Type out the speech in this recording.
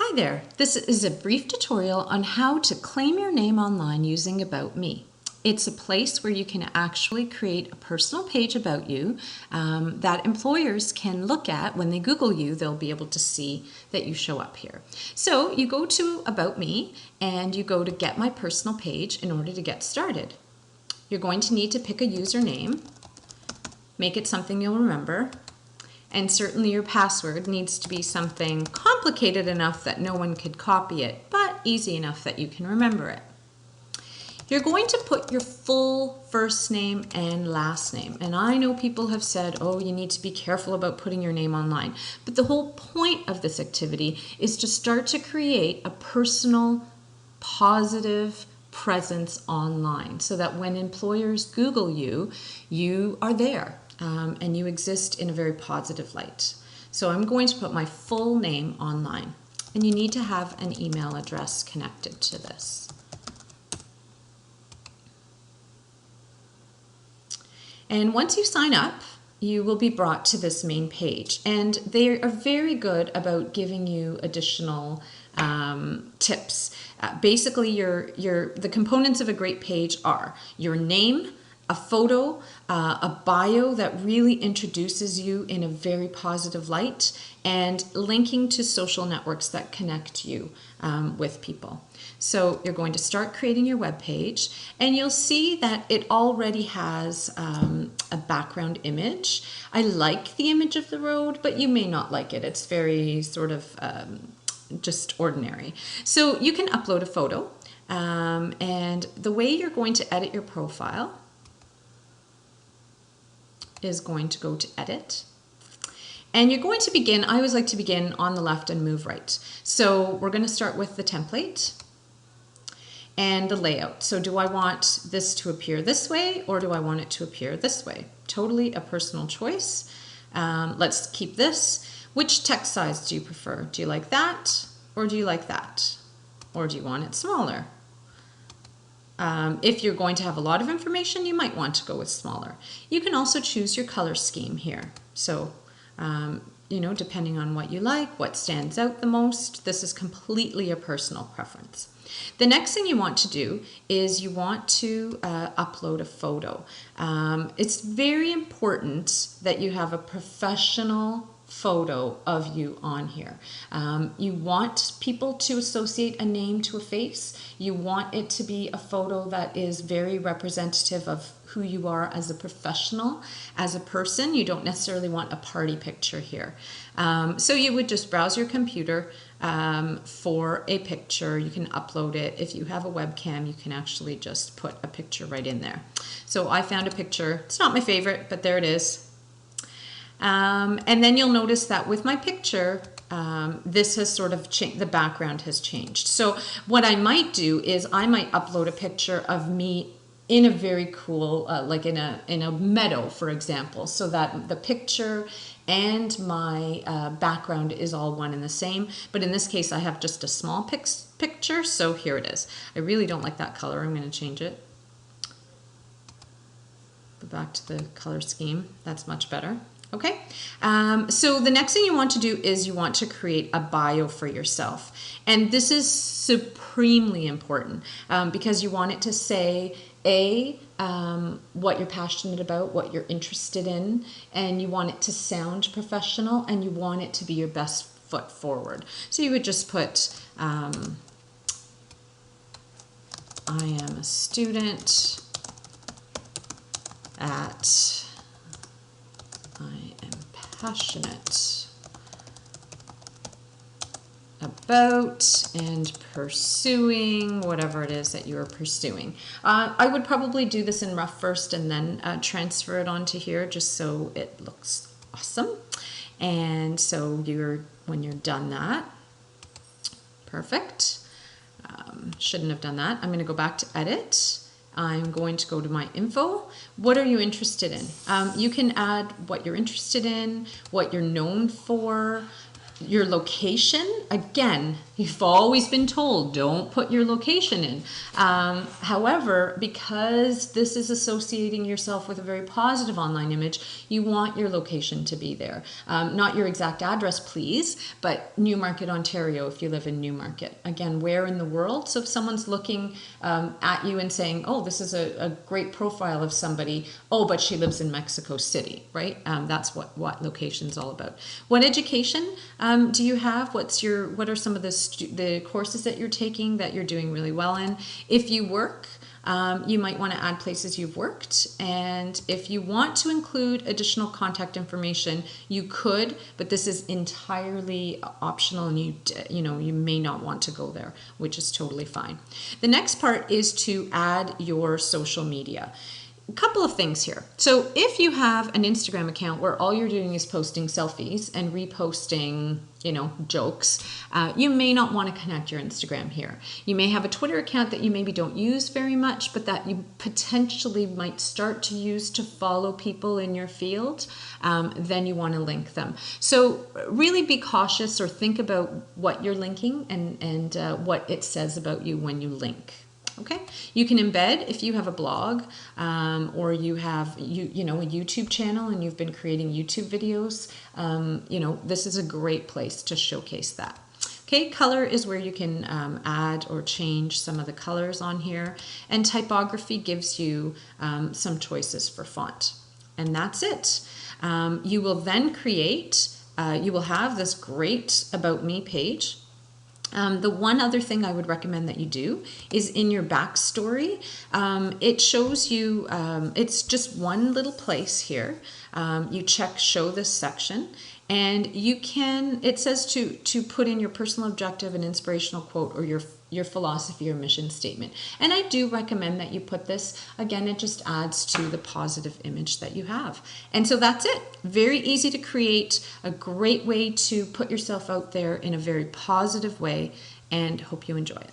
Hi there, this is a brief tutorial on how to claim your name online using About Me. It's a place where you can actually create a personal page about you that employers can look at. When they Google you, they'll be able to see that you show up here. So you go to About Me and you go to Get My Personal Page in order to get started. You're going to need to pick a username, make it something you'll remember, and certainly your password needs to be something complicated enough that no one could copy it, but easy enough that you can remember it. You're going to put your full first name and last name. And I know people have said, oh, you need to be careful about putting your name online. But the whole point of this activity is to start to create a personal, positive presence online so that when employers Google you, you are there. And you exist in a very positive light. So I'm going to put my full name online, and you need to have an email address connected to this. And once you sign up, you will be brought to this main page, and they are very good about giving you additional tips. Basically, the components of a great page are your name, a photo, a bio that really introduces you in a very positive light, and linking to social networks that connect you with people. So you're going to start creating your web page, and you'll see that it already has a background image. I like the image of the road, but you may not like it. It's very sort of just ordinary. So you can upload a photo, and the way you're going to edit your profile is going to go to edit. And you're going to begin, I always like to begin on the left and move right. So we're going to start with the template and the layout. So do I want this to appear this way, or do I want it to appear this way? Totally a personal choice. Let's keep this. Which text size do you prefer? Do you like that, or do you like that? Or do you want it smaller? If you're going to have a lot of information, you might want to go with smaller. You can also choose your color scheme here. So, depending on what you like, what stands out the most, this is completely a personal preference. The next thing you want to do is you want to upload a photo. It's very important that you have a professional photo of you on here. You want people to associate a name to a face. You want it to be a photo that is very representative of who you are as a professional, as a person. You don't necessarily want a party picture here. So you would just browse your computer for a picture. You can upload it. If you have a webcam, you can actually just put a picture right in there. So I found a picture. It's not my favorite, but there it is. And then you'll notice that with my picture, this has sort of changed, the background has changed. So what I might do is I might upload a picture of me in a very cool, like in a meadow, for example, so that the picture and my background is all one and the same. But in this case, I have just a small picture, so here it is. I really don't like that color. I'm going to change it. Go back to the color scheme. That's much better. Okay, so the next thing you want to do is you want to create a bio for yourself. And this is supremely important because you want it to say, what you're passionate about, what you're interested in, and you want it to sound professional, and you want it to be your best foot forward. So you would just put, I am a student at... I am passionate about and pursuing whatever it is that you are pursuing. I would probably do this in rough first and then transfer it onto here just so it looks awesome. And so when you're done that, perfect. Shouldn't have done that. I'm going to go back to edit. I'm going to go to my info. What are you interested in? You can add what you're interested in, what you're known for, Your location, again, you've always been told don't put your location in. However, because this is associating yourself with a very positive online image, you want your location to be there. Not your exact address, please, but Newmarket, Ontario, if you live in Newmarket. Again, where in the world? So if someone's looking at you and saying, oh, this is a great profile of somebody, oh, but she lives in Mexico City, right? That's what location's all about. What education do you have? What are some of the courses that you're taking that you're doing really well in? If you work, you might want to add places you've worked, and if you want to include additional contact information, you could, but this is entirely optional, and you may not want to go there, which is totally fine. The next part is to add your social media. A couple of things here. So if you have an Instagram account where all you're doing is posting selfies and reposting, jokes, you may not want to connect your Instagram here. You may have a Twitter account that you maybe don't use very much, but that you potentially might start to use to follow people in your field. Then you want to link them. So really be cautious, or think about what you're linking and what it says about you when you link. Okay, you can embed if you have a blog, or you have a YouTube channel and you've been creating YouTube videos. This is a great place to showcase that. Okay, color is where you can add or change some of the colors on here, and typography gives you some choices for font, and that's it. You will then create. You will have this great About Me page. The one other thing I would recommend that you do is in your backstory, it shows you, it's just one little place here. You check show this section, and it says to put in your personal objective, an inspirational quote, or your philosophy or mission statement. And I do recommend that you put this. Again, it just adds to the positive image that you have. And so that's it. Very easy to create, a great way to put yourself out there in a very positive way, and hope you enjoy it.